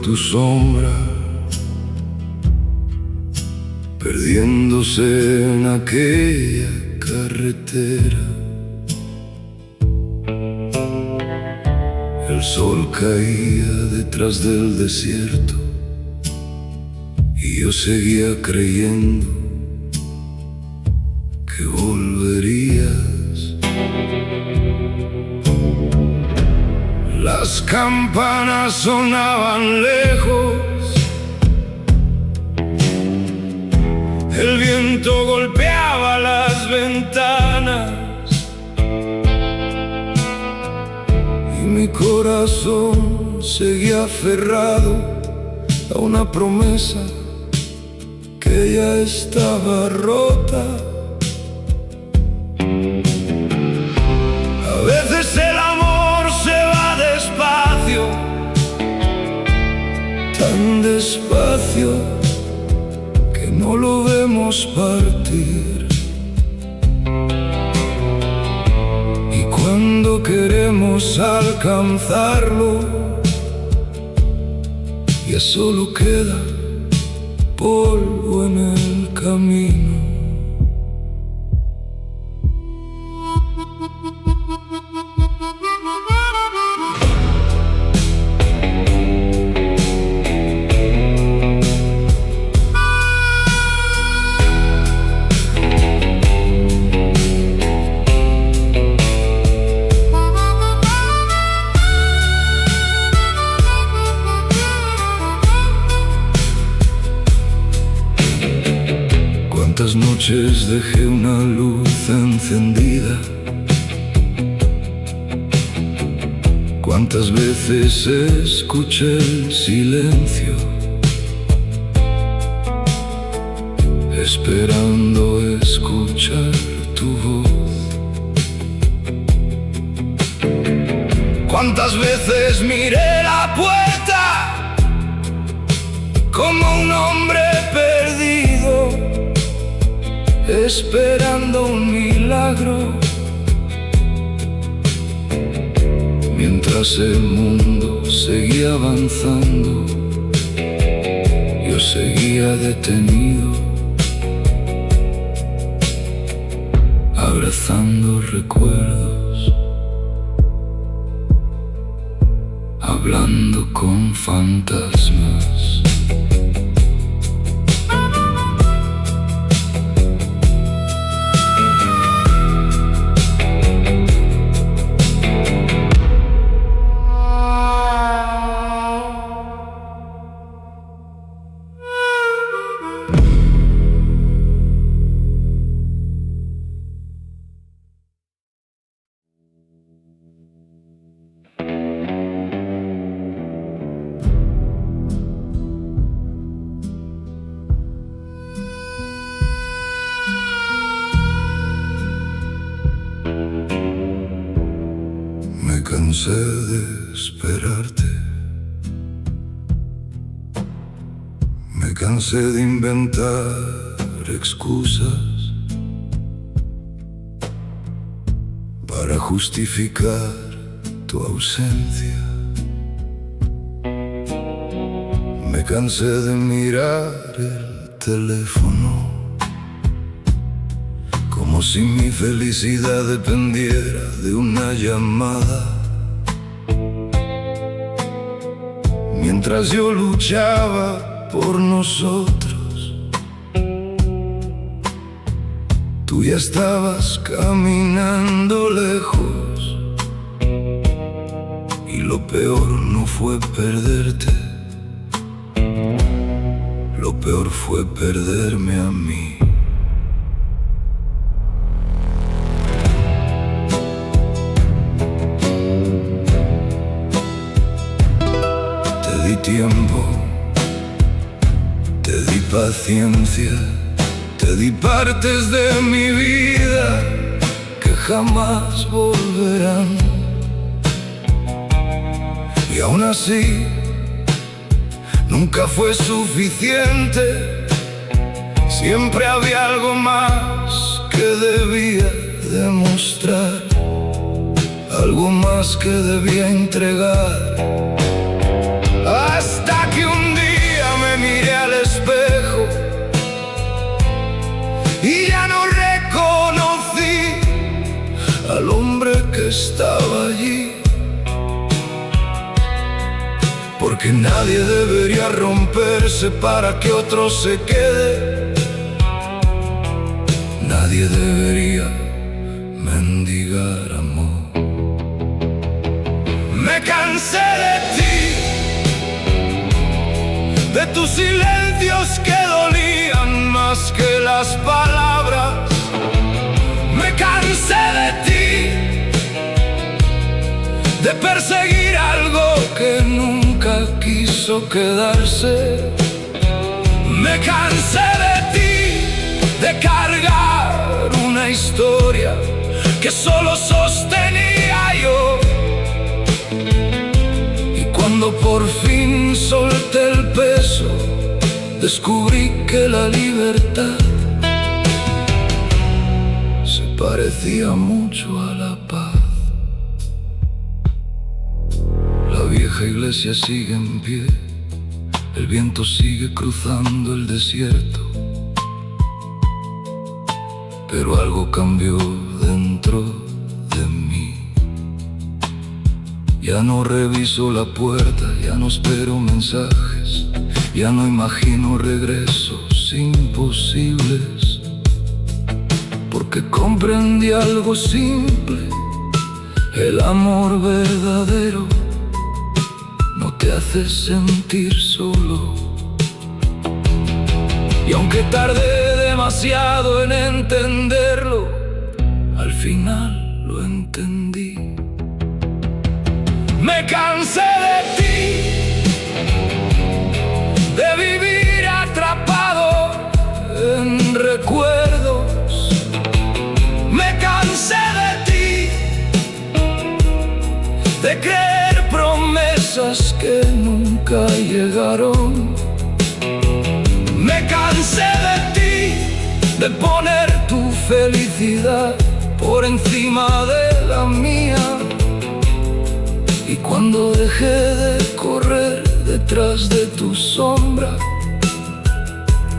tu sombra, perdiéndose en aquella carretera. El sol caía detrás del desierto y yo seguía creyendo que volverías. Las campanas sonaban lejos, el viento golpeaba las ventanas y mi corazón seguía aferrado a una promesa que ya estaba rota. A veces el amor se va despacio, tan despacio que no lo vemos partir. Y cuando queremos alcanzarlo, ya solo queda polvo en el camino. Cuántas noches dejé una luz encendida, cuántas veces escuché el silencio, esperando escuchar tu voz. Cuántas veces miré la puerta como un hombre perdido, esperando un milagro, mientras el mundo seguía avanzando, yo seguía detenido, abrazando recuerdos, hablando con fantasmas. Me cansé de esperarte, me cansé de inventar excusas para justificar tu ausencia. Me cansé de mirar el teléfono como si mi felicidad dependiera de una llamada. Mientras yo luchaba por nosotros, tú ya estabas caminando lejos. Y lo peor no fue perderte, lo peor fue perderme a mí. Te di tiempo, te di paciencia, te di partes de mi vida que jamás volverán. Y aún así, nunca fue suficiente. Siempre había algo más que debía demostrar, algo más que debía entregar. hasta que un día me miré al espejo y ya no reconocí al hombre que estaba allí. Porque nadie debería romperse para que otro se quede. Nadie debería mendigar amor. Me cansé de ti, de tus silencios que dolían más que las palabras. Me cansé de ti, de perseguir algo que nunca quiso quedarse. Me cansé de ti, de cargar una historia que solo sostenía yo. Y cuando por fin solté el peso, descubrí que la libertad se parecía mucho a la paz. La vieja iglesia sigue en pie, el viento sigue cruzando el desierto, pero algo cambió dentro de mí. Ya no reviso la puerta, ya no espero mensajes, ya no imagino regresos imposibles, porque comprendí algo simple: el amor verdadero no te hace sentir solo. Y aunque tardé demasiado en entenderlo, al final lo entendí. Me cansé de ti, de vivir atrapado en recuerdos. Me cansé de ti, de creer promesas que nunca llegaron. Me cansé de ti, de poner tu felicidad por encima de la mía. Y cuando dejé de correr detrás de tu sombra,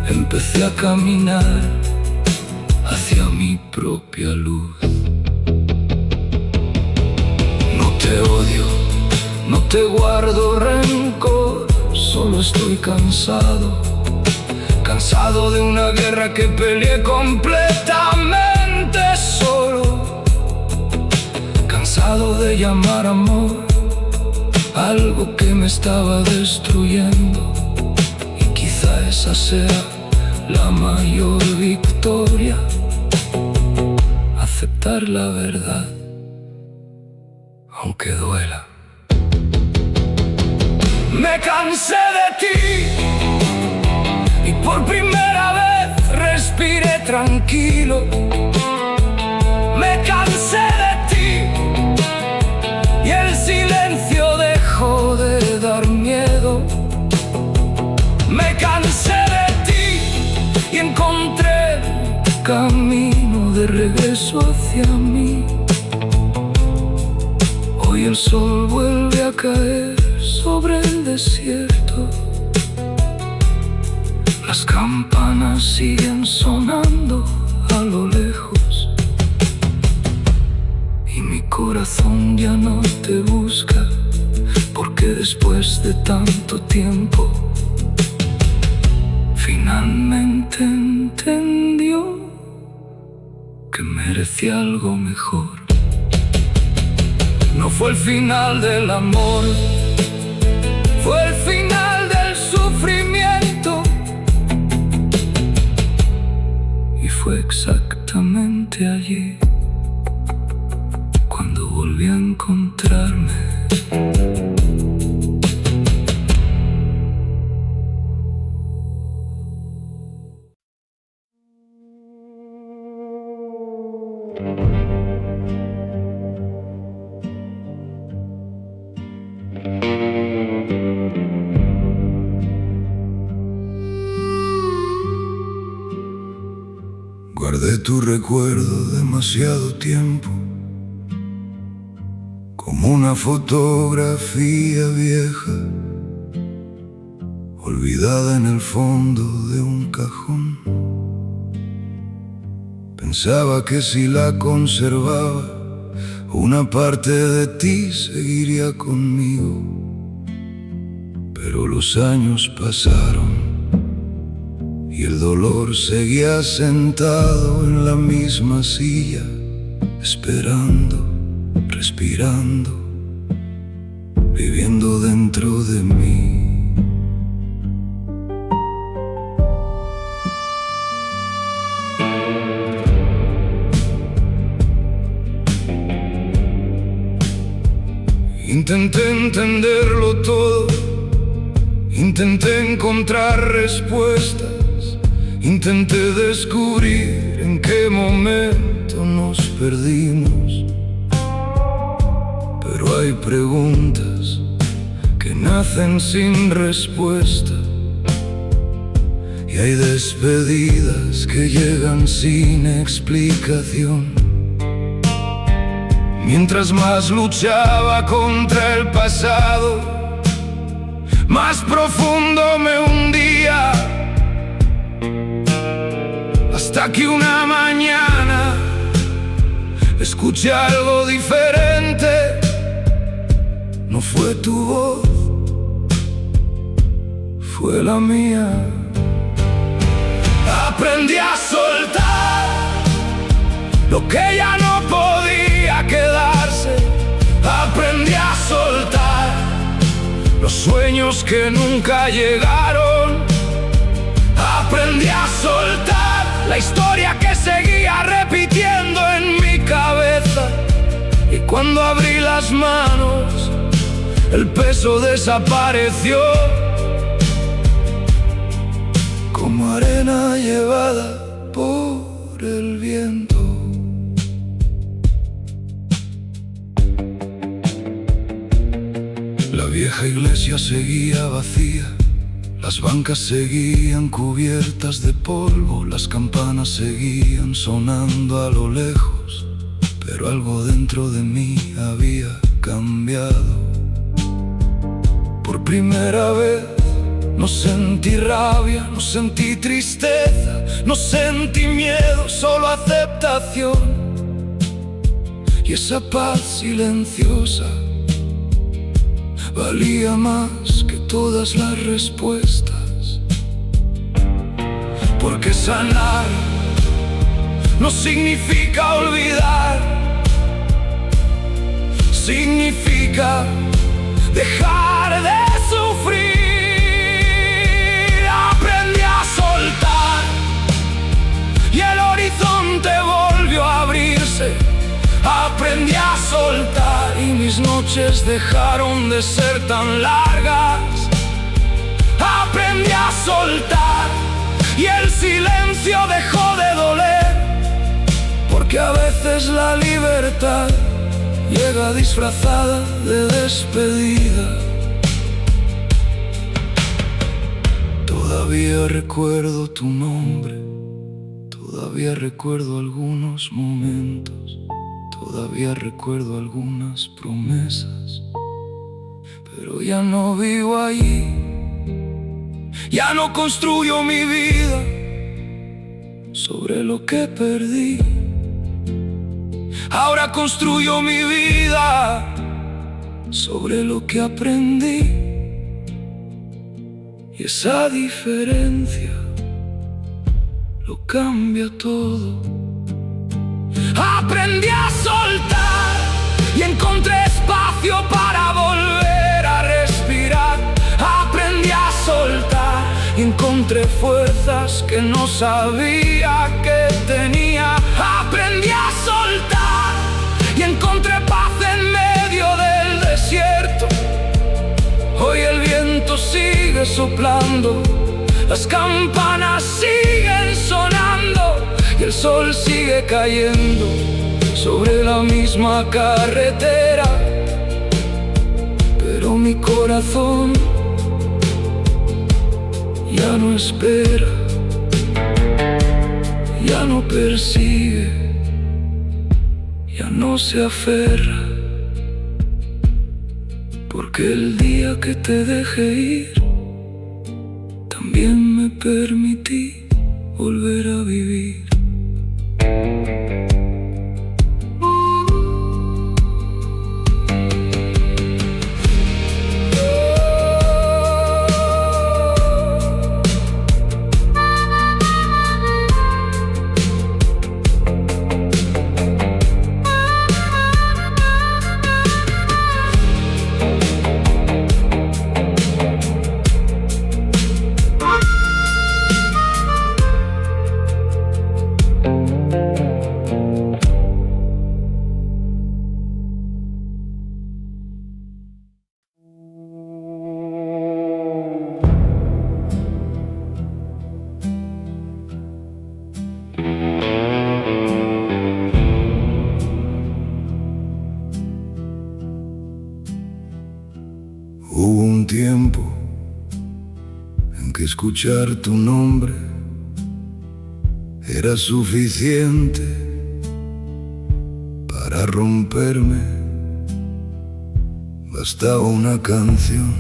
empecé a caminar hacia mi propia luz. No te odio, no te guardo rencor, solo estoy cansado. Cansado de una guerra que peleé completamente solo. Cansado de llamar amor algo que me estaba destruyendo. Y quizá esa sea la mayor victoria: aceptar la verdad, aunque duela. Me cansé de ti, y por primera vez respiré tranquilo. Me cansé de ti, y el silencio dejó de dar miedo. Me cansé de ti, y encontré el camino de regreso hacia mí. Hoy el sol vuelve a caer sobre el desierto. Las campanas siguen sonando a lo lejos, y mi corazón ya no te busca, porque después de tanto tiempo finalmente entendió que merecía algo mejor. No fue el final del amor, fue el final del sufrimiento. Y fue exactamente allí cuando volví a encontrarme. Guardé tu recuerdo demasiado tiempo, como una fotografía vieja, olvidada en el fondo de un cajón. Pensaba que si la conservaba, una parte de ti seguiría conmigo. Pero los años pasaron y el dolor seguía sentado en la misma silla, esperando, respirando, viviendo dentro de mí. Intenté entenderlo todo, intenté encontrar respuestas, intenté descubrir en qué momento nos perdimos. Pero hay preguntas que nacen sin respuesta, y hay despedidas que llegan sin explicación. Mientras más luchaba contra el pasado, más profundo me hundía, hasta que una mañana escuché algo diferente. No fue tu voz, fue la mía. Aprendí a soltar lo que ya no podía quedarse. Aprendí a soltar los sueños que nunca llegaron. Aprendí a soltar la historia que seguía repitiendo en mi cabeza. Y cuando abrí las manos, el peso desapareció, como arena llevada por el viento. La vieja iglesia seguía vacía, las bancas seguían cubiertas de polvo, las campanas seguían sonando a lo lejos, pero algo dentro de mí había cambiado. Por primera vez no sentí rabia, no sentí tristeza, no sentí miedo, solo aceptación. Y esa paz silenciosa valía más que todas las respuestas. Porque sanar no significa olvidar, significa dejar de sufrir. Aprendí a soltar y el horizonte volvió a abrirse. Aprendí a soltar y mis noches dejaron de ser tan largas. Aprendí a soltar y el silencio dejó de doler, porque a veces la libertad llega disfrazada de despedida. Todavía recuerdo tu nombre, todavía recuerdo algunos momentos, todavía recuerdo algunas promesas, pero ya no vivo allí, ya no construyo mi vida sobre lo que perdí. Ahora construyo mi vida sobre lo que aprendí. Y esa diferencia lo cambia todo. Aprendí a soltar y encontré espacio para volver a respirar. Aprendí a soltar y encontré fuerzas que no sabía que tenía. Aprendí a soltar y encontré paz en medio del desierto. Hoy el viento sigue soplando, las campanas siguen sonando y el sol sigue cayendo sobre la misma carretera. Pero mi corazón ya no espera, ya no persigue, ya no se aferra, porque el día que te deje ir también me permití volver a vivir. Hubo un tiempo en que escuchar tu nombre era suficiente para romperme. Bastaba una canción,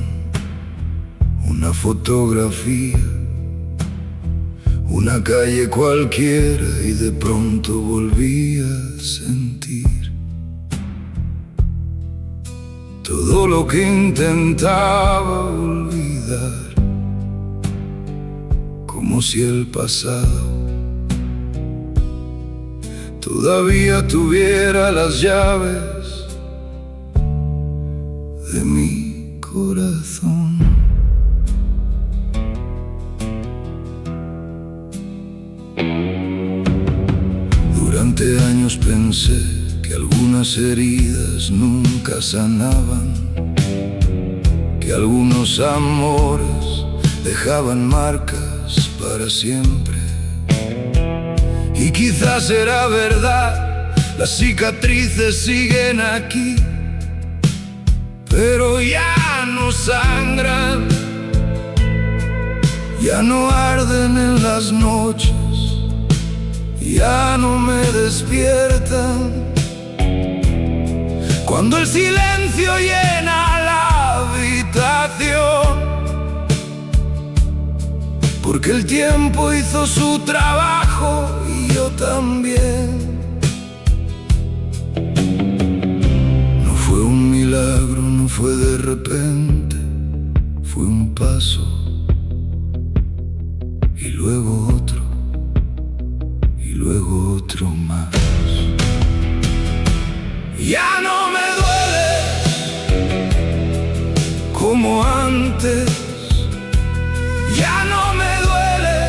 una fotografía, una calle cualquiera y de pronto volví a sentir todo lo que intentaba olvidar, como si el pasado todavía tuviera las llaves de mi corazón. Durante años pensé que algunas heridas nunca sanaban, que algunos amores dejaban marcas para siempre. Y quizás era verdad, las cicatrices siguen aquí, pero ya no sangran, ya no arden en las noches, ya no me despiertan cuando el silencio llena la habitación, porque el tiempo hizo su trabajo y yo también. No fue un milagro, no fue de repente, fue un paso y luego otro y luego otro más. Ya no me duele como antes, ya no me duele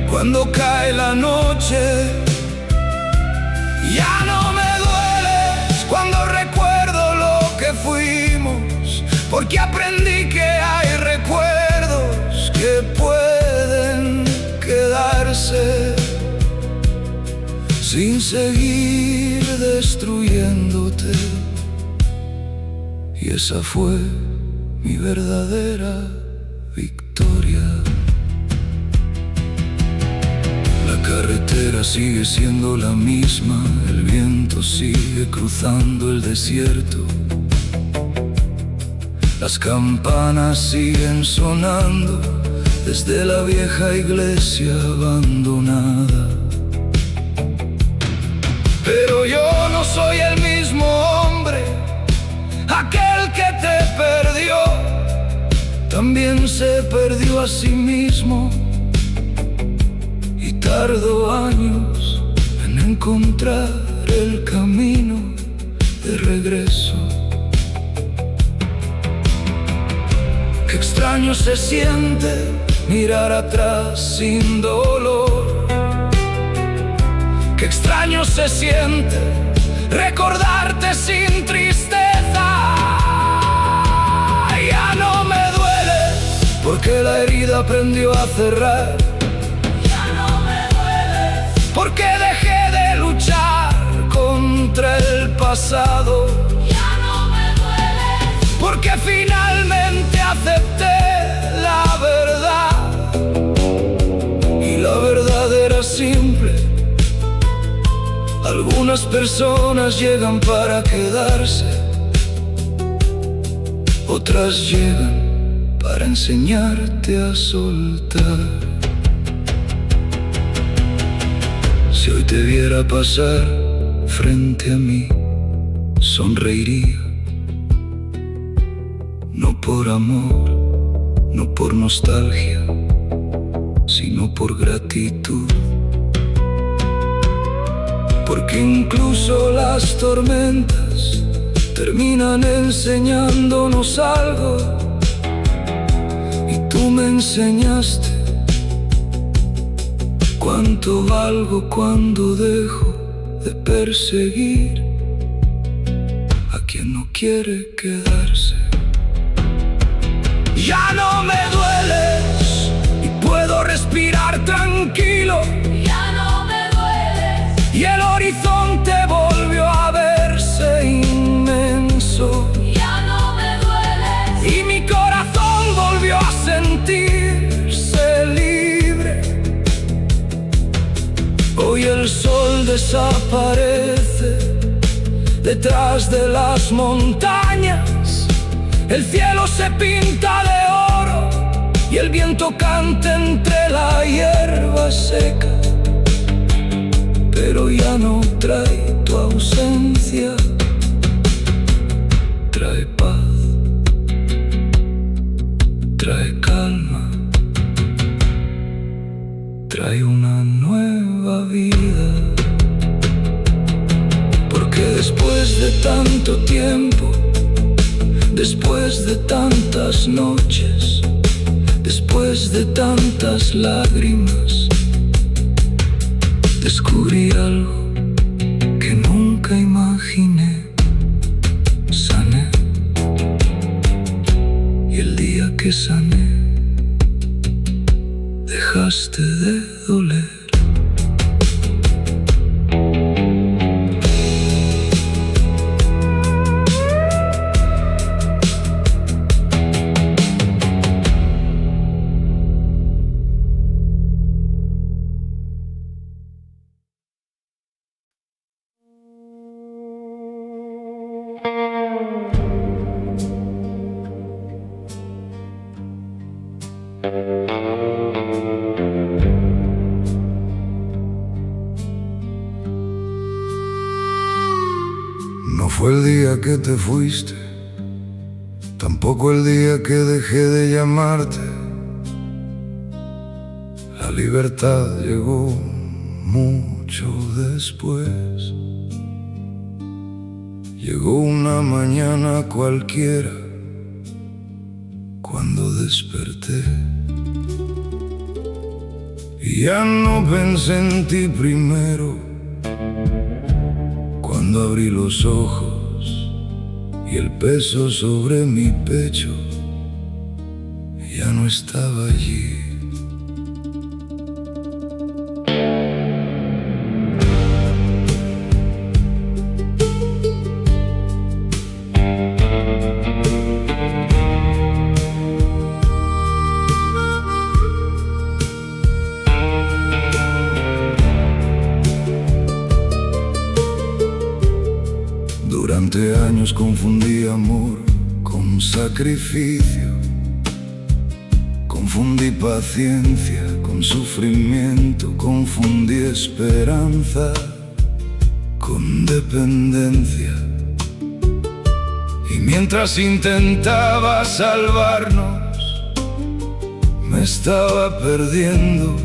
cuando cae la noche, ya no me duele cuando recuerdo lo que fuimos, porque aprendí que hay recuerdos que pueden quedarse sin seguir destruyéndote. Y esa fue mi verdadera victoria. La carretera sigue siendo la misma, el viento sigue cruzando el desierto, las campanas siguen sonando desde la vieja iglesia abandonada. Pero yo no soy el mismo hombre, aquel que te perdió, también se perdió a sí mismo y tardó años en encontrar el camino de regreso. Qué extraño se siente mirar atrás sin dolor. Qué extraño se siente recordarte sin tristeza. Ya no me duele porque la herida aprendió a cerrar. Ya no me duele porque dejé de luchar contra el pasado. Ya no me duele porque finalmente acepté la verdad. Y la verdad era simple: algunas personas llegan para quedarse, otras llegan para enseñarte a soltar. Si hoy te viera pasar frente a mí, sonreiría. No por amor, no por nostalgia, sino por gratitud. Porque incluso las tormentas terminan enseñándonos algo. Y tú me enseñaste cuánto valgo cuando dejo de perseguir a quien no quiere quedarse. Ya no me dueles y puedo respirar tranquilo. Ya no me dueles y el horizonte volvió a verse inmenso. Ya no me dueles y mi corazón volvió a sentirse libre. Hoy el sol desaparece detrás de las montañas. El cielo se pinta de oro y el viento canta entre la hierba seca. Pero ya no trae tu ausencia, trae paz, trae calma, trae una nueva vida. Porque después de tanto tiempo, después de tantas noches, después de tantas lágrimas, descubrí algo que nunca imaginé. Sané, y el día que sané, dejaste de doler. No fue el día que te fuiste, tampoco el día que dejé de llamarte. La libertad llegó mucho después. Llegó una mañana cualquiera cuando desperté. Y ya no pensé en ti primero. Cuando abrí los ojos y el peso sobre mi pecho ya no estaba allí. Durante años confundí amor con sacrificio, confundí paciencia con sufrimiento, confundí esperanza con dependencia. Y mientras intentaba salvarnos, me estaba perdiendo,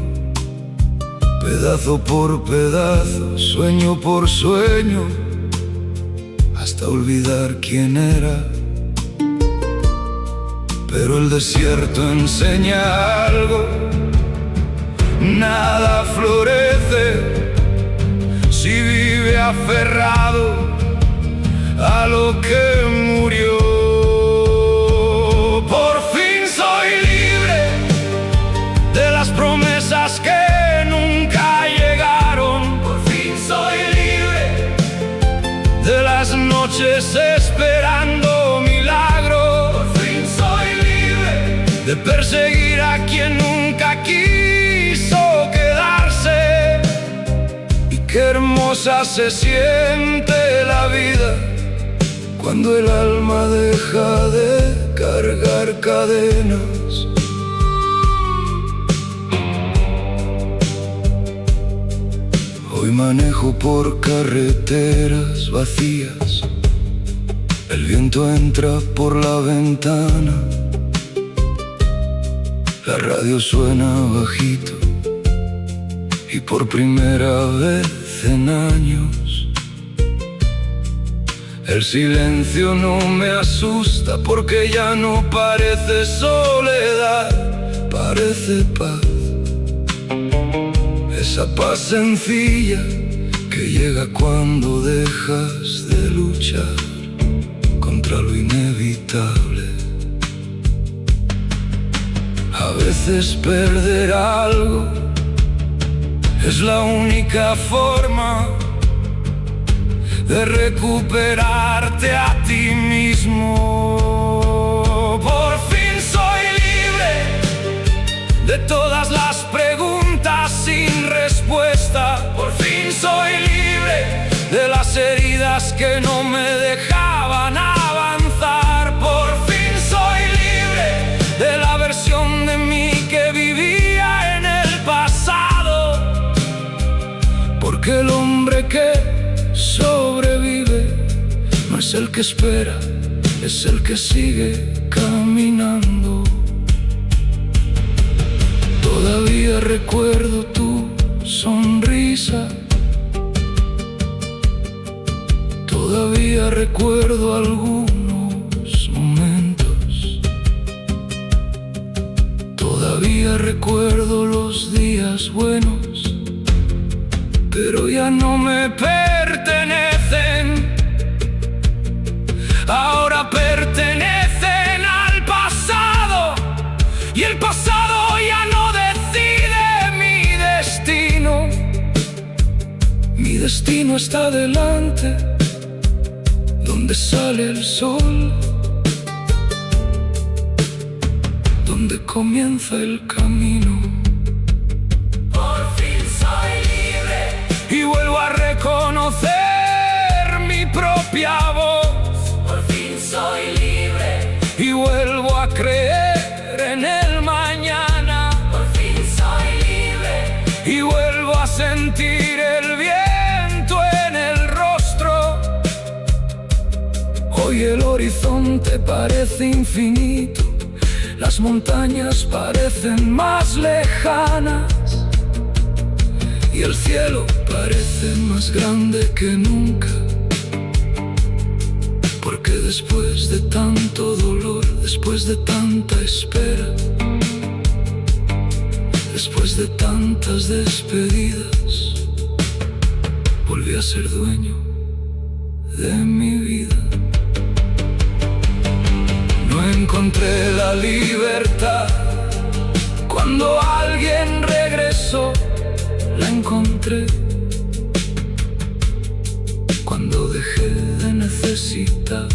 pedazo por pedazo, sueño por sueño, hasta olvidar quién era. Pero el desierto enseña algo: nada florece si vive aferrado a lo que murió. Por fin soy libre de las promesas que nunca llegaron. Por fin soy libre de las noches esperando milagros. Por fin soy libre de perseguir a quien nunca quiso quedarse. Y qué hermosa se siente la vida cuando el alma deja de cargar cadenas. Hoy manejo por carreteras vacías. El viento entra por la ventana. La radio suena bajito y por primera vez en años el silencio no me asusta, porque ya no parece soledad, parece paz. Esa paz sencilla que llega cuando dejas de luchar contra lo inevitable. A veces perder algo es la única forma de recuperarte a ti mismo. Por fin soy libre de todas las preguntas sin respuesta. Por fin soy libre de las heridas que no me dejaban avanzar. Por fin soy libre de la versión de mí que vivía en el pasado. Porque el hombre que sobrevive no es el que espera, es el que sigue caminando. Todavía recuerdo tu sonrisa, todavía recuerdo algunos momentos, todavía recuerdo los días buenos, pero ya no me pertenecen. Ahora pertenecen al pasado, y el pasado ya no decide mi destino. Mi destino está delante, donde sale el sol, donde comienza el camino. Y vuelvo a reconocer mi propia voz. Por fin soy libre. Y vuelvo a creer en el mañana. Por fin soy libre. Y vuelvo a sentir el viento en el rostro. Hoy el horizonte parece infinito, las montañas parecen más lejanas, y el cielo parece más grande que nunca. Porque después de tanto dolor, después de tanta espera, después de tantas despedidas, volví a ser dueño de mi vida. No encontré la libertad cuando alguien regresó. La encontré cuando dejé de necesitar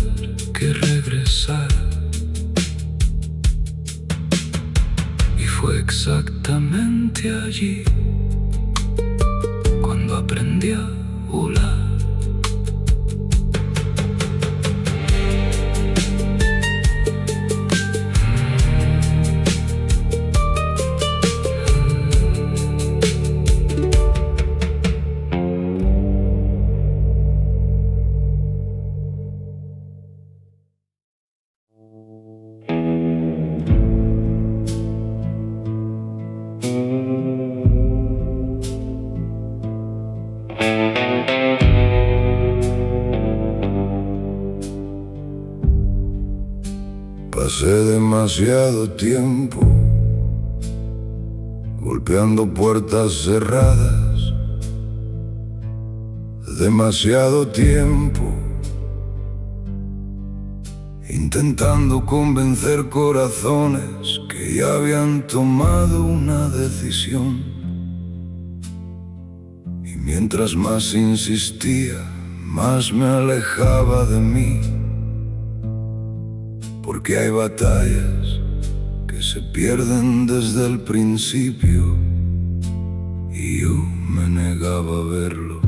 que regresara. Y fue exactamente allí cuando aprendí a volar. Pasé demasiado tiempo golpeando puertas cerradas, demasiado tiempo intentando convencer corazones que ya habían tomado una decisión. Y mientras más insistía, más me alejaba de mí. Porque hay batallas que se pierden desde el principio, y yo me negaba a verlo.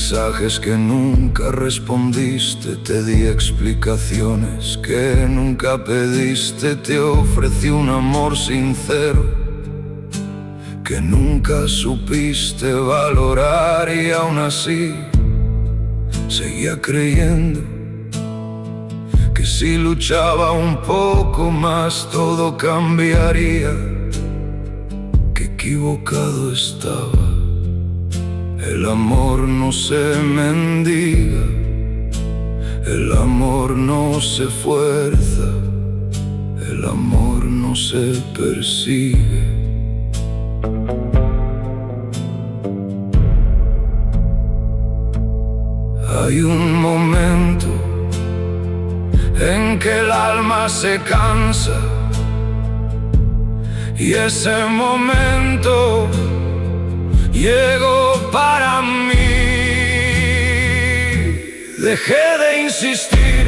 mensajes que nunca respondiste, te di explicaciones que nunca pediste, te ofrecí un amor sincero que nunca supiste valorar, y aún así seguía creyendo que si luchaba un poco más todo cambiaría, que equivocado estaba. El amor no se mendiga, el amor no se fuerza, el amor no se persigue. Hay un momento en que el alma se cansa, y ese momento llegó para mí. Dejé de insistir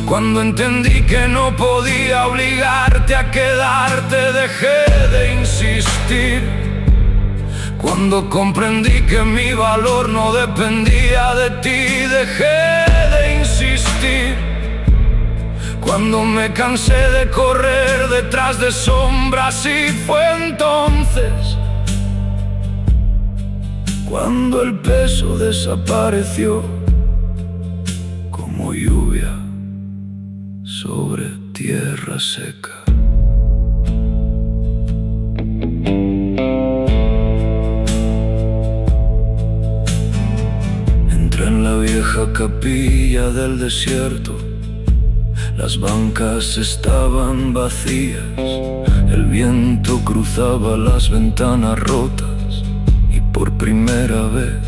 cuando entendí que no podía obligarte a quedarte. Dejé de insistir cuando comprendí que mi valor no dependía de ti. Dejé de insistir cuando me cansé de correr detrás de sombras, y fue entonces cuando el peso desapareció como lluvia sobre tierra seca. Entré en la vieja capilla del desierto. Las bancas estaban vacías, el viento cruzaba las ventanas rotas, y por primera vez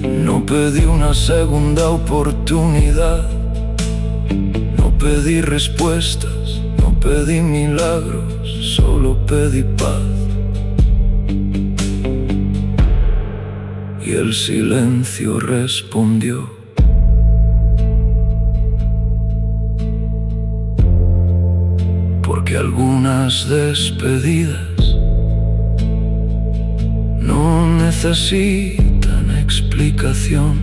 no pedí una segunda oportunidad. No pedí respuestas, no pedí milagros, solo pedí paz. Y el silencio respondió. Porque algunas despedidas no necesitan explicación,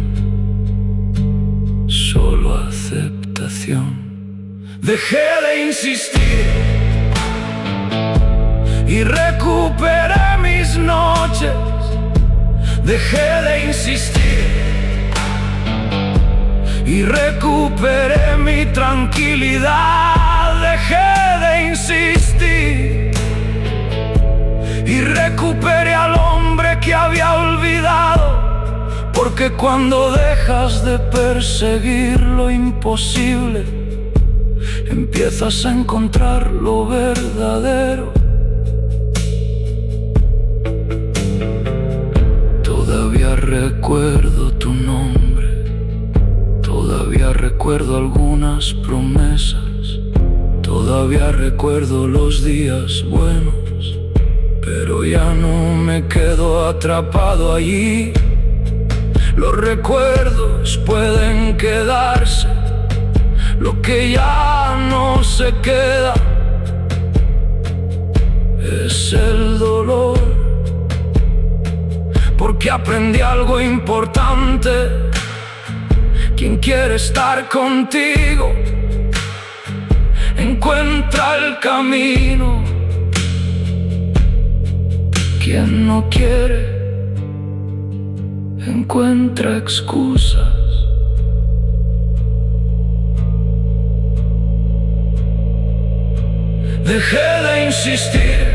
solo aceptación. Dejé de insistir y recuperé mis noches. Dejé de insistir y recuperé mi tranquilidad. Dejé de insistir y recuperé al hombre que había olvidado, porque cuando dejas de perseguir lo imposible, empiezas a encontrar lo verdadero. Todavía recuerdo tu nombre, todavía recuerdo algunas promesas. Todavía recuerdo los días buenos, pero ya no me quedo atrapado allí. Los recuerdos pueden quedarse, lo que ya no se queda es el dolor. Porque aprendí algo importante: quien quiere estar contigo encuentra el camino. Quien no quiere encuentra excusas. Dejé de insistir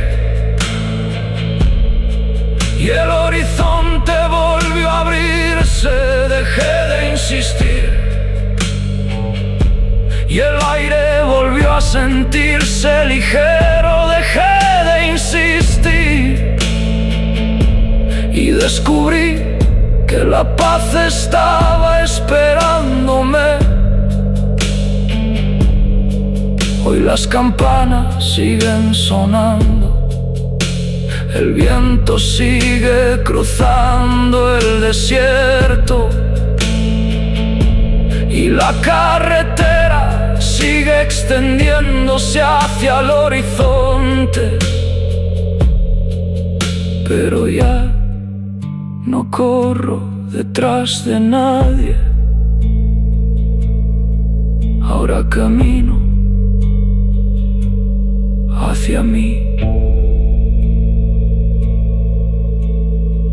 y el horizonte volvió a abrirse. Dejé de insistir y el aire volvió a sentirse ligero. Dejé de insistir y descubrí que la paz estaba esperándome. Hoy las campanas siguen sonando, el viento sigue cruzando el desierto y la carretera sigue extendiéndose hacia el horizonte. Pero ya No corro detrás de nadie. Ahora camino hacia mí.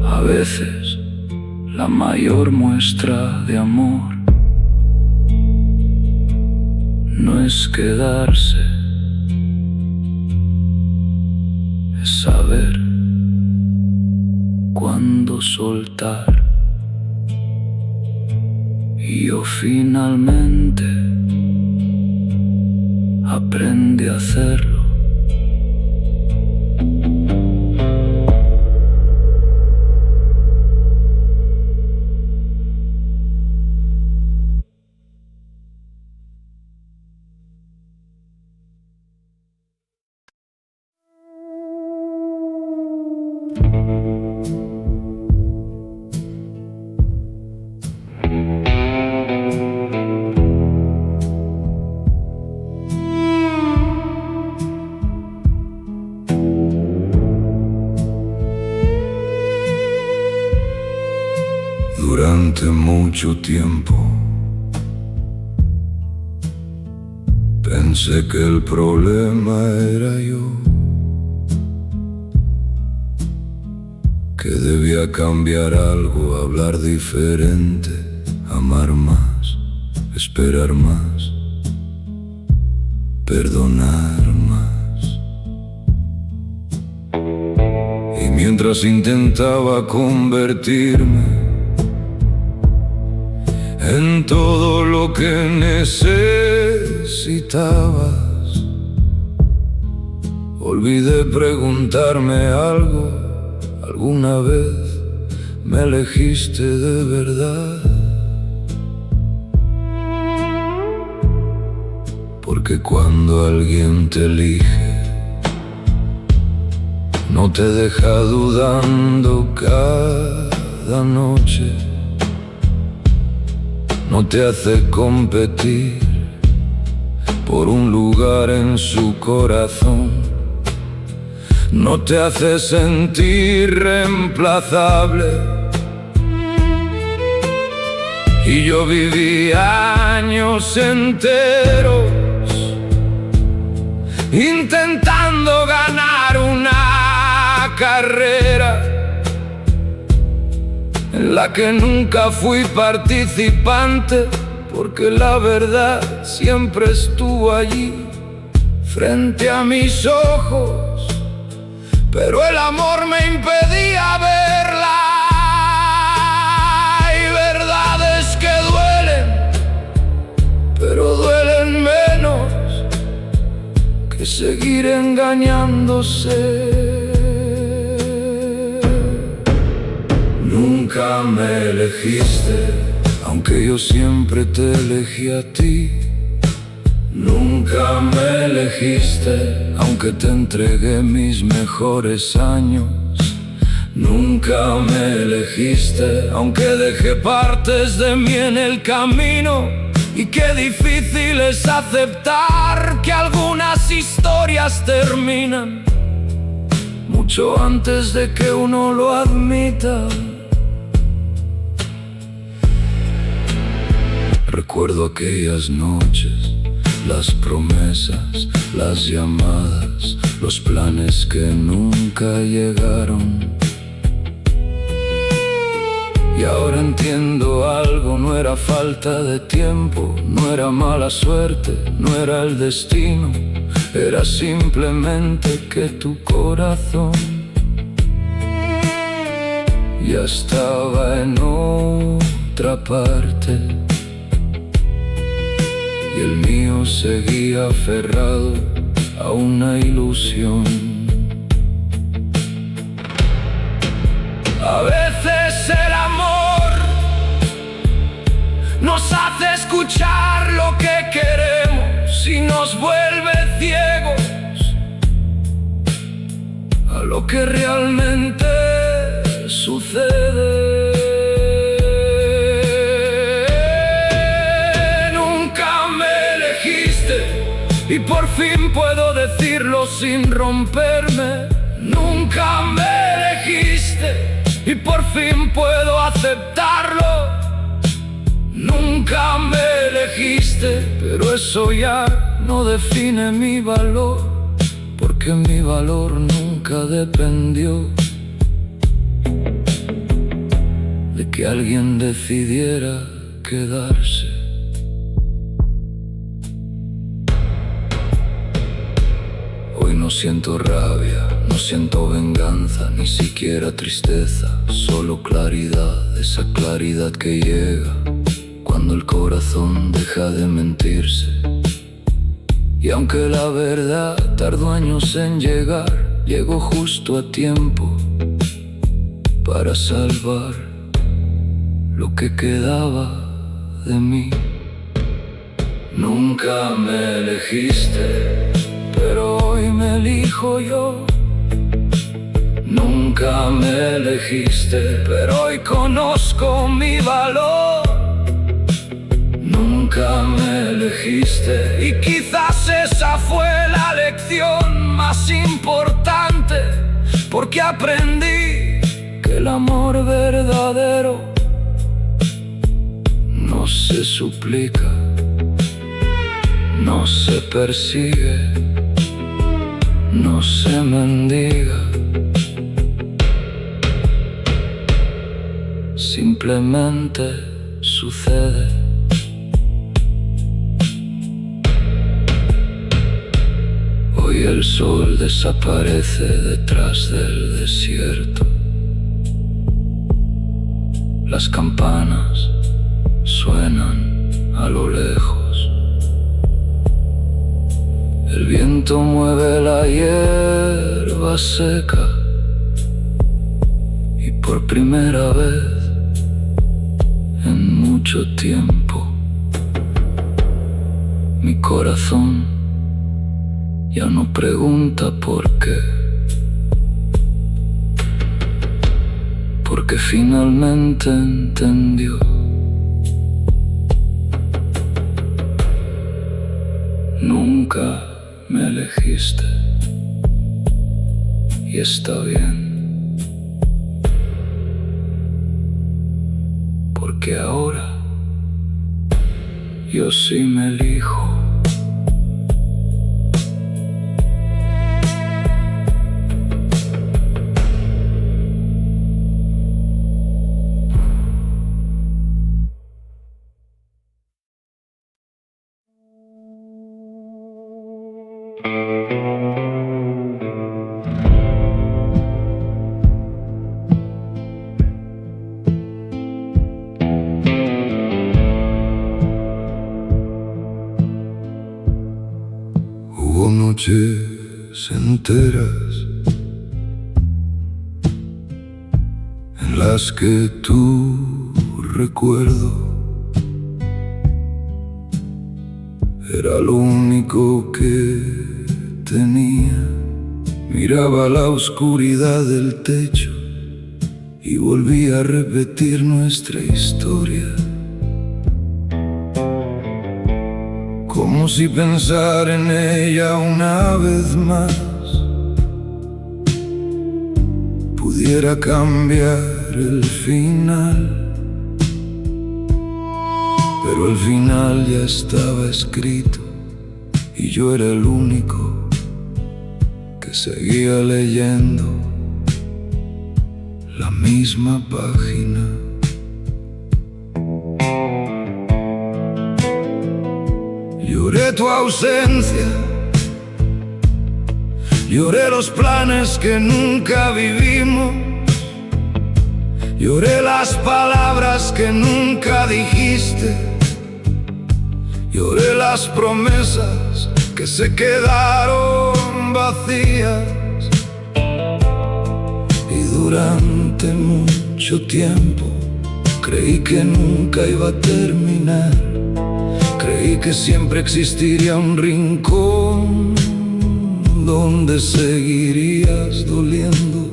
A veces la mayor muestra de amor no es quedarse, es saber cuándo soltar. Y yo finalmente aprendí a hacerlo. Durante mucho tiempo pensé que el problema era yo, que debía cambiar algo, hablar diferente, amar más, esperar más, perdonar más. Y mientras intentaba convertirme en todo lo que necesitabas, olvidé preguntarme algo. ¿Alguna vez me elegiste de verdad? Porque cuando alguien te elige, no te deja dudando cada noche. No te hace competir por un lugar en su corazón. No te hace sentir reemplazable. Y yo viví años enteros intentando ganar una carrera en la que nunca fui participante, porque la verdad siempre estuvo allí, frente a mis ojos, pero el amor me impedía verla. Hay verdades que duelen, pero duelen menos que seguir engañándose. Nunca me elegiste, aunque yo siempre te elegí a ti. Nunca me elegiste, aunque te entregué mis mejores años. Nunca me elegiste, aunque dejé partes de mí en el camino. Y qué difícil es aceptar que algunas historias terminan mucho antes de que uno lo admita. Recuerdo aquellas noches, las promesas, las llamadas, los planes que nunca llegaron. Y ahora entiendo algo, no era falta de tiempo, no era mala suerte, no era el destino, era simplemente que tu corazón ya estaba en otra parte. Y el mío seguía aferrado a una ilusión. A veces el amor nos hace escuchar lo que queremos y nos vuelve ciegos a lo que realmente sucede. Y por fin puedo decirlo sin romperme. Nunca me elegiste, y por fin puedo aceptarlo. Nunca me elegiste, pero eso ya no define mi valor, porque mi valor nunca dependió de que alguien decidiera quedarse. Hoy no siento rabia, no siento venganza, ni siquiera tristeza, solo claridad, esa claridad que llega cuando el corazón deja de mentirse. Y aunque la verdad tardó años en llegar, llegó justo a tiempo para salvar lo que quedaba de mí. Nunca me elegiste, pero hoy me elijo yo. Nunca me elegiste, pero hoy conozco mi valor. Nunca me elegiste, y quizás esa fue la lección más importante, porque aprendí que el amor verdadero no se suplica, no se persigue, no se mendiga, simplemente sucede. Hoy el sol desaparece detrás del desierto. Las campanas suenan a lo lejos. El viento mueve la hierba seca, y por primera vez en mucho tiempo mi corazón ya no pregunta por qué, porque finalmente entendió. Nunca me elegiste, y está bien, porque ahora yo sí me elijo. Hubo noches enteras en las que tu recuerdo era lo único que tenía. Miraba la oscuridad del techo y volvía a repetir nuestra historia, como si pensar en ella una vez más pudiera cambiar el final. Pero el final ya estaba escrito y yo era el único que seguía leyendo la misma página. Lloré tu ausencia, lloré los planes que nunca vivimos, lloré las palabras que nunca dijiste, lloré las promesas que se quedaron vacías. Y durante mucho tiempo creí que nunca iba a terminar. Creí que siempre existiría un rincón donde seguirías doliendo,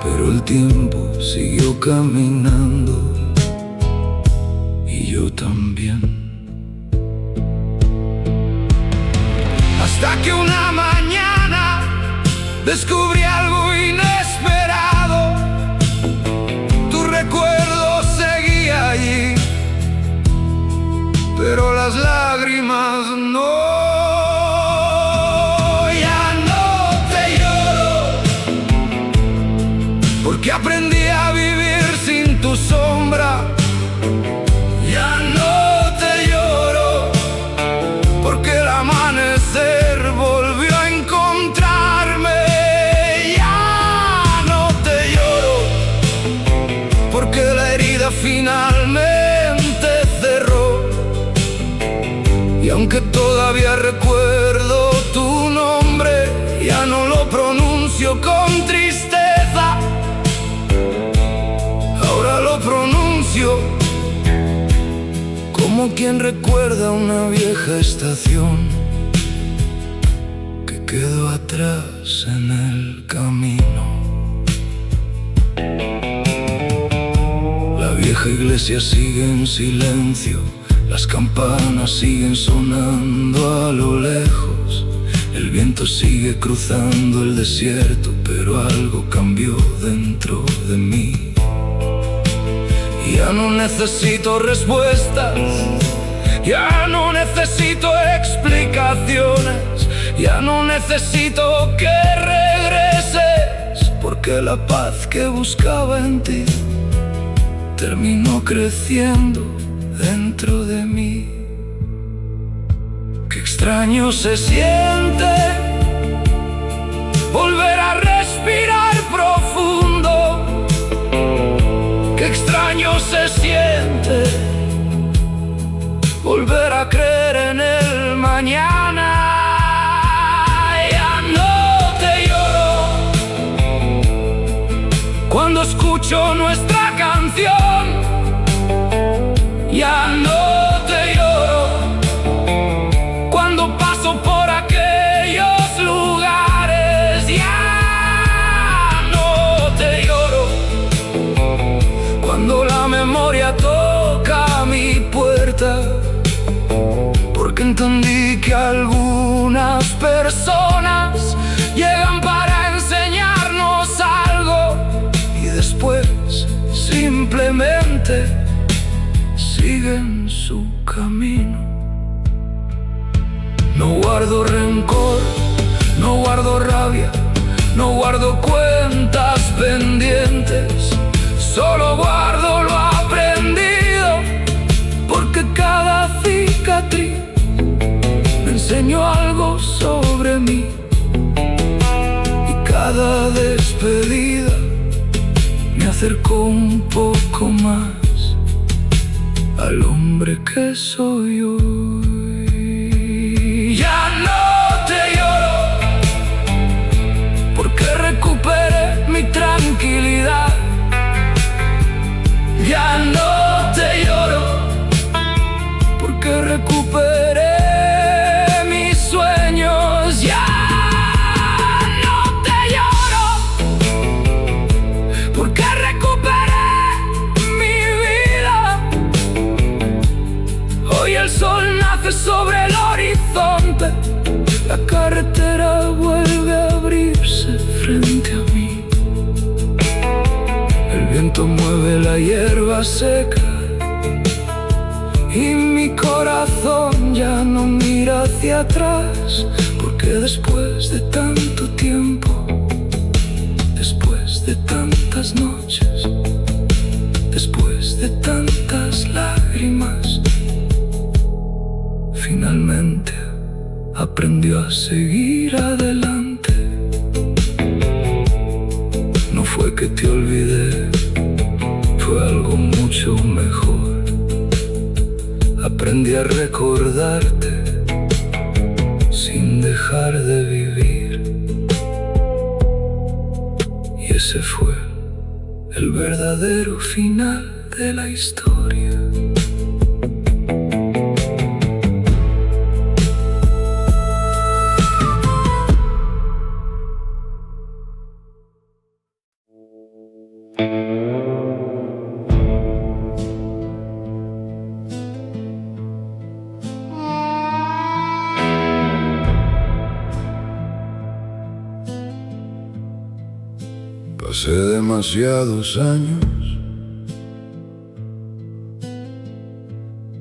pero el tiempo siguió caminando y yo también. Hasta que una mañana descubrí algo inesperado, las lágrimas, no. Ya no te lloro, porque aprendí a vivir sin tu sombra. Ya no te lloro, porque el amanecer volvió a encontrarme. Ya no te lloro, porque la herida finalmente cerró. Y aunque todavía recuerdo tu nombre, ya no lo pronuncio con tristeza. Ahora lo pronuncio como quien recuerda una vieja estación que quedó atrás en el camino. La vieja iglesia sigue en silencio, las campanas siguen sonando a lo lejos. El viento sigue cruzando el desierto, pero algo cambió dentro de mí. Ya no necesito respuestas, ya no necesito explicaciones, ya no necesito que regreses, porque la paz que buscaba en ti terminó creciendo dentro de mí. Qué extraño se siente volver a respirar profundo. Qué extraño se siente volver a creer en el mañana. Ya no te lloro cuando escucho nuestra canción. Ya no te lloro cuando paso por aquellos lugares. Ya no te lloro cuando la memoria toca mi puerta, porque entendí que algunas personas llegan para enseñarnos algo y después simplemente siguen su camino. No guardo rencor, no guardo rabia, no guardo cuentas pendientes, solo guardo lo aprendido, porque cada cicatriz me enseñó algo sobre mí. Y cada despedida me acercó un poco más al hombre que soy hoy. Ya no te lloro, porque recuperé mi tranquilidad. Ya no te lloro, porque recuperé mis sueños. Ya no te lloro, porque recuperé mi vida. Hoy el sol nace sobre el horizonte, la carretera vuelve a abrirse frente a mí. El viento mueve la hierba seca y mi corazón ya no mira hacia atrás, porque después de tanto tiempo, después de tantas noches, después de tantas lágrimas, finalmente aprendió a seguir adelante. No fue que te olvidé, fue algo mucho mejor. Aprendí a recordarte sin dejar de vivir. Y ese fue el verdadero final de la historia. Pasé demasiados años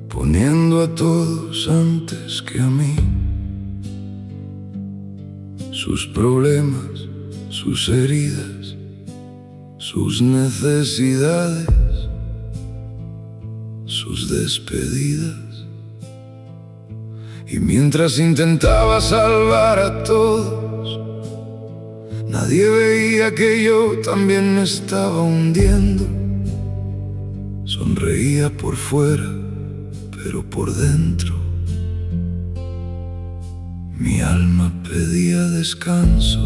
poniendo a todos antes que a mí. Sus problemas, sus heridas, sus necesidades, sus despedidas. Y mientras intentaba salvar a todos, nadie veía que yo también me estaba hundiendo. Sonreía por fuera, pero por dentro mi alma pedía descanso.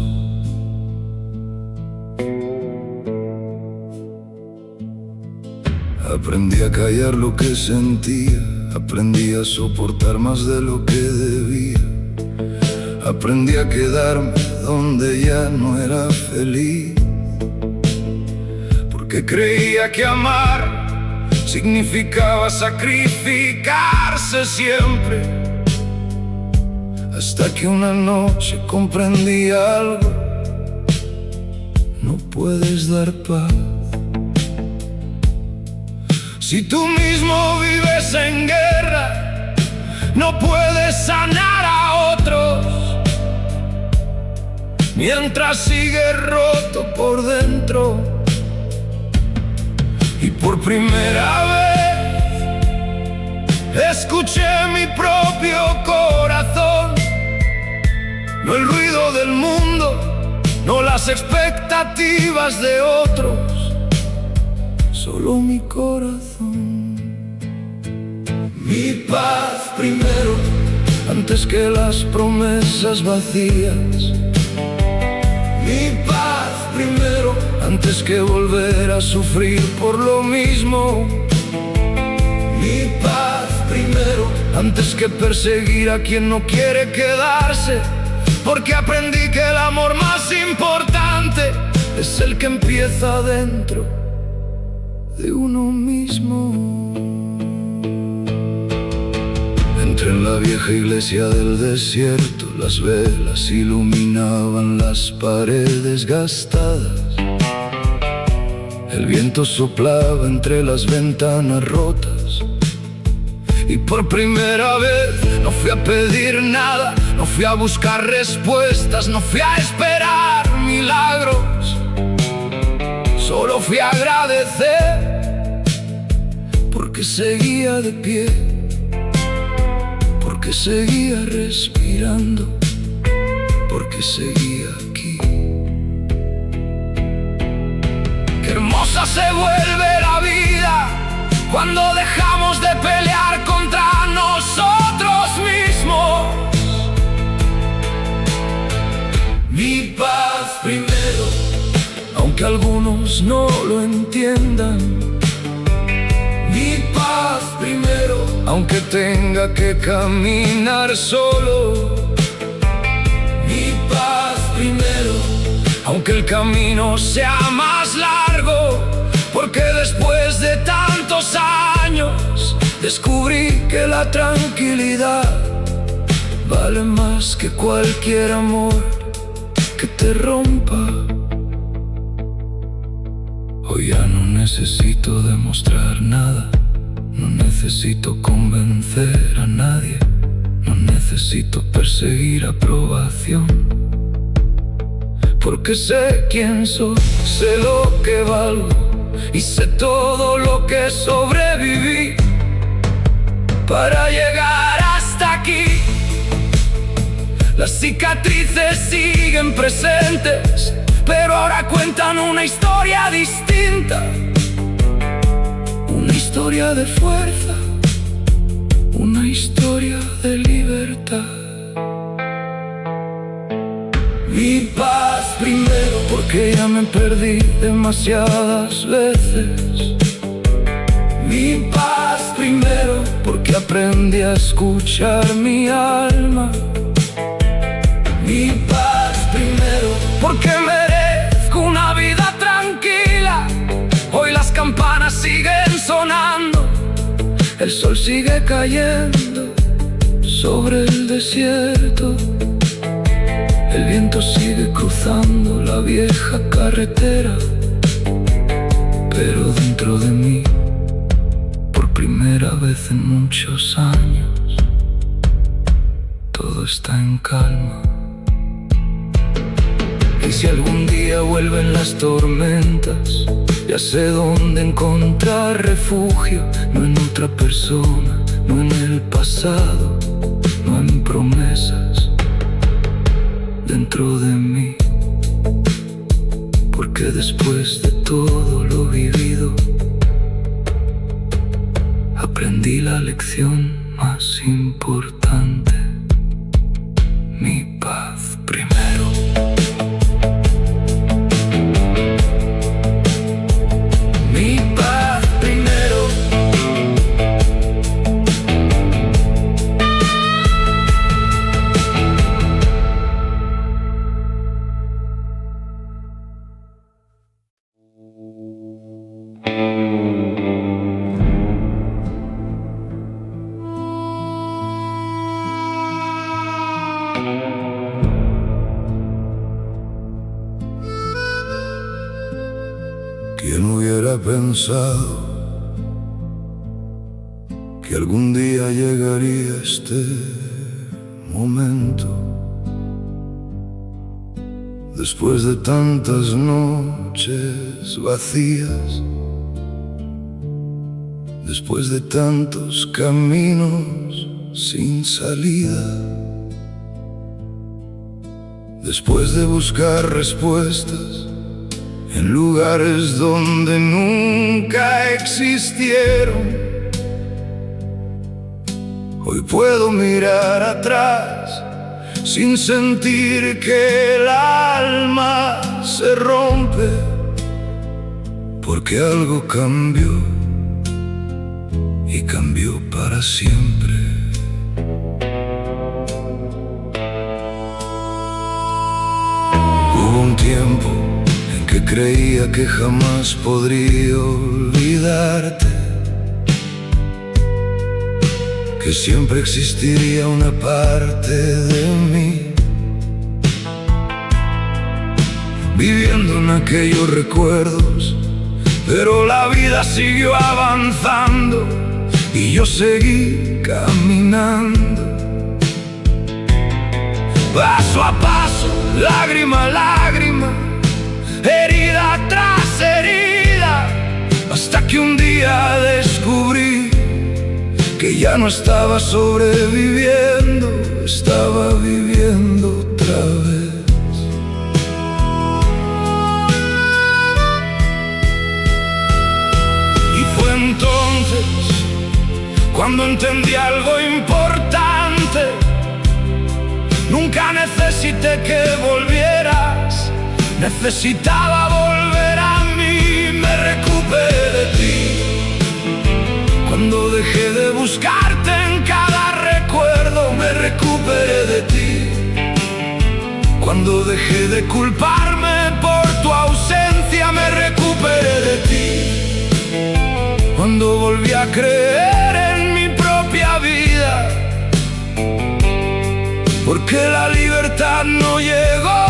Aprendí a callar lo que sentía, aprendí a soportar más de lo que debía. Aprendí a quedarme donde ya no era feliz, porque creía que amar significaba sacrificarse siempre. Hasta que una noche comprendí algo: no puedes dar paz si tú mismo vives en guerra. No puedes sanar a otros mientras sigues roto por dentro. Y por primera vez escuché mi propio corazón. No el ruido del mundo, no las expectativas de otros, solo mi corazón. Mi paz primero, antes que las promesas vacías. Mi paz primero, antes que volver a sufrir por lo mismo. Mi paz primero, antes que perseguir a quien no quiere quedarse. Porque aprendí que el amor más importante es el que empieza dentro de uno mismo. Entré en la vieja iglesia del desierto. Las velas iluminaban las paredes gastadas. El viento soplaba entre las ventanas rotas. Y por primera vez no fui a pedir nada, no fui a buscar respuestas, no fui a esperar milagros. Solo fui a agradecer, porque seguía de pie, porque seguía respirando, porque seguía aquí. Qué hermosa se vuelve la vida cuando dejamos de pelear contra nosotros mismos. Mi paz primero, aunque algunos no lo entiendan. Mi paz primero, aunque tenga que caminar solo. Mi paz primero, aunque el camino sea más largo. Porque después de tantos años descubrí que la tranquilidad vale más que cualquier amor que te rompa. Hoy ya no necesito demostrar nada, no necesito convencer a nadie, no necesito perseguir aprobación. Porque sé quién soy, sé lo que valgo y sé todo lo que sobreviví para llegar hasta aquí. Las cicatrices siguen presentes, pero ahora cuentan una historia distinta. Una historia de fuerza, una historia de libertad. Mi paz primero, porque ya me perdí demasiadas veces. Mi paz primero, porque aprendí a escuchar mi alma. Mi paz primero, porque merezco una vida tranquila. Hoy las campanas siguen sonando, el sol sigue cayendo sobre el desierto. El viento sigue cruzando la vieja carretera, pero dentro de mí, por primera vez en muchos años, todo está en calma. Y si algún día vuelven las tormentas, ya sé dónde encontrar refugio. No en otra persona, no en el pasado, no en promesas, dentro de mí. Porque después de todo lo vivido, aprendí la lección más importante: mi paz primero. Mi paz primero. ¿Quién hubiera pensado que algún día llegaría este momento? Después de tantas noches vacías, después de tantos caminos sin salida, después de buscar respuestas en lugares donde nunca existieron, hoy puedo mirar atrás sin sentir que el alma se rompe, porque algo cambió y cambió para siempre. Hubo un tiempo que creía que jamás podría olvidarte, que siempre existiría una parte de mí viviendo en aquellos recuerdos, pero la vida siguió avanzando y yo seguí caminando, paso a paso, lágrima a lágrima, herida tras herida, hasta que un día descubrí que ya no estaba sobreviviendo, estaba viviendo otra vez. Y fue entonces cuando entendí algo importante: nunca necesité que volvieras, necesitaba volver a mí. Me recuperé de ti cuando dejé de buscarte en cada recuerdo. Me recuperé de ti cuando dejé de culparme por tu ausencia. Me recuperé de ti cuando volví a creer en mi propia vida, porque la libertad no llegó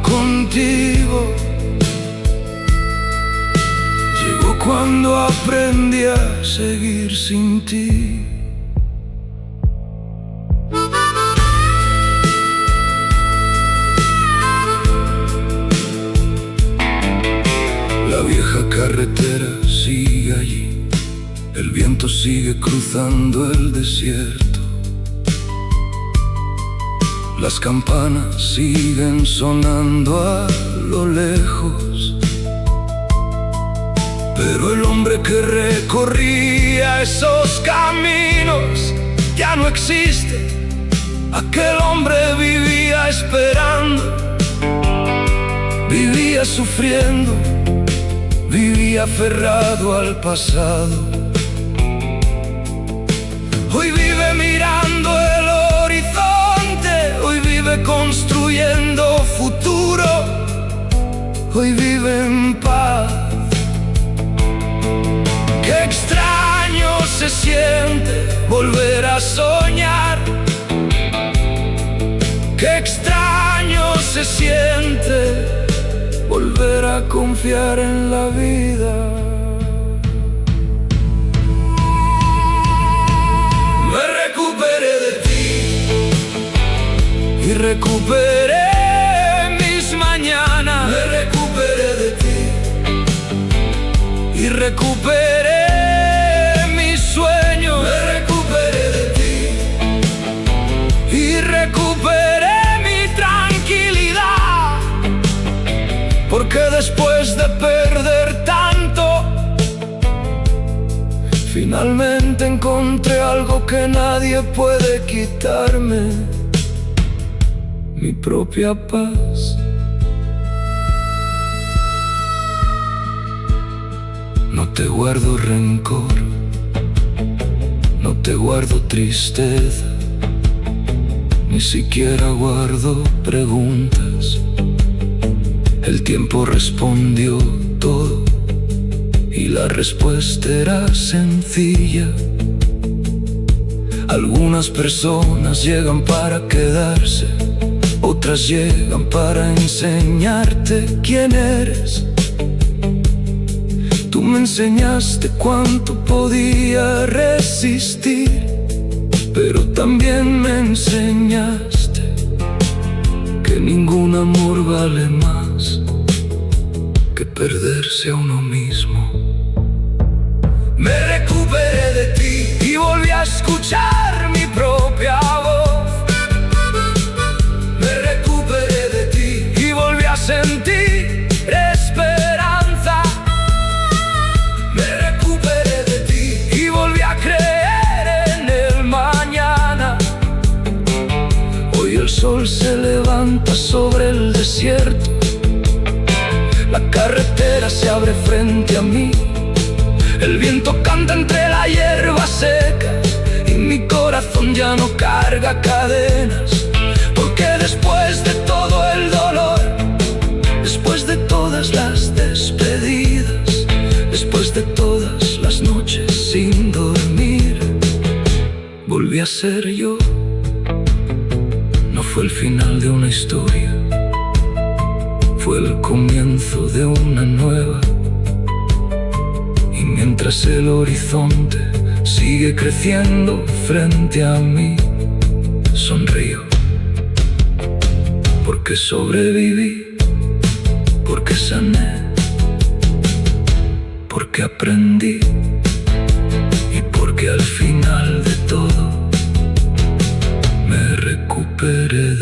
contigo, llegó cuando aprendí a seguir sin ti. La vieja carretera sigue allí, el viento sigue cruzando el desierto, las campanas siguen sonando a lo lejos, pero el hombre que recorría esos caminos ya no existe. Aquel hombre vivía esperando, vivía sufriendo, vivía aferrado al pasado. Hoy vive mirando el horizonte, hoy vive construyendo futuro, hoy vive en paz. Qué extraño se siente volver a soñar, qué extraño se siente volver a confiar en la vida. recuperé mis mañanas, me recuperé de ti y recuperé mis sueños, me recuperé de ti y recuperé mi tranquilidad, porque después de perder tanto, finalmente encontré algo que nadie puede quitarme: mi propia paz. No te guardo rencor, no te guardo tristeza, ni siquiera guardo preguntas. El tiempo respondió todo y la respuesta era sencilla. Algunas personas llegan para quedarse, otras llegan para enseñarte quién eres. Tú me enseñaste cuánto podía resistir, pero también me enseñaste que ningún amor vale más que perderse a uno mismo. Me recuperé de ti y volví a escuchar mi propia voz. Me recuperé de ti y volví a sentir esperanza. Me recuperé de ti y volví a creer en el mañana. Hoy el sol se levanta sobre el desierto, la carretera se abre frente a mí, el viento canta entre la hierba seca y mi corazón ya no carga cadenas, porque después de todo el dolor, después de todas las despedidas, después de todas las noches sin dormir, volví a ser yo. No fue el final de una historia, fue el comienzo de una nueva. Y mientras el horizonte sigue creciendo frente a mí, sonrío, porque sobreviví, porque sané, porque aprendí y porque al final de todo me recuperé de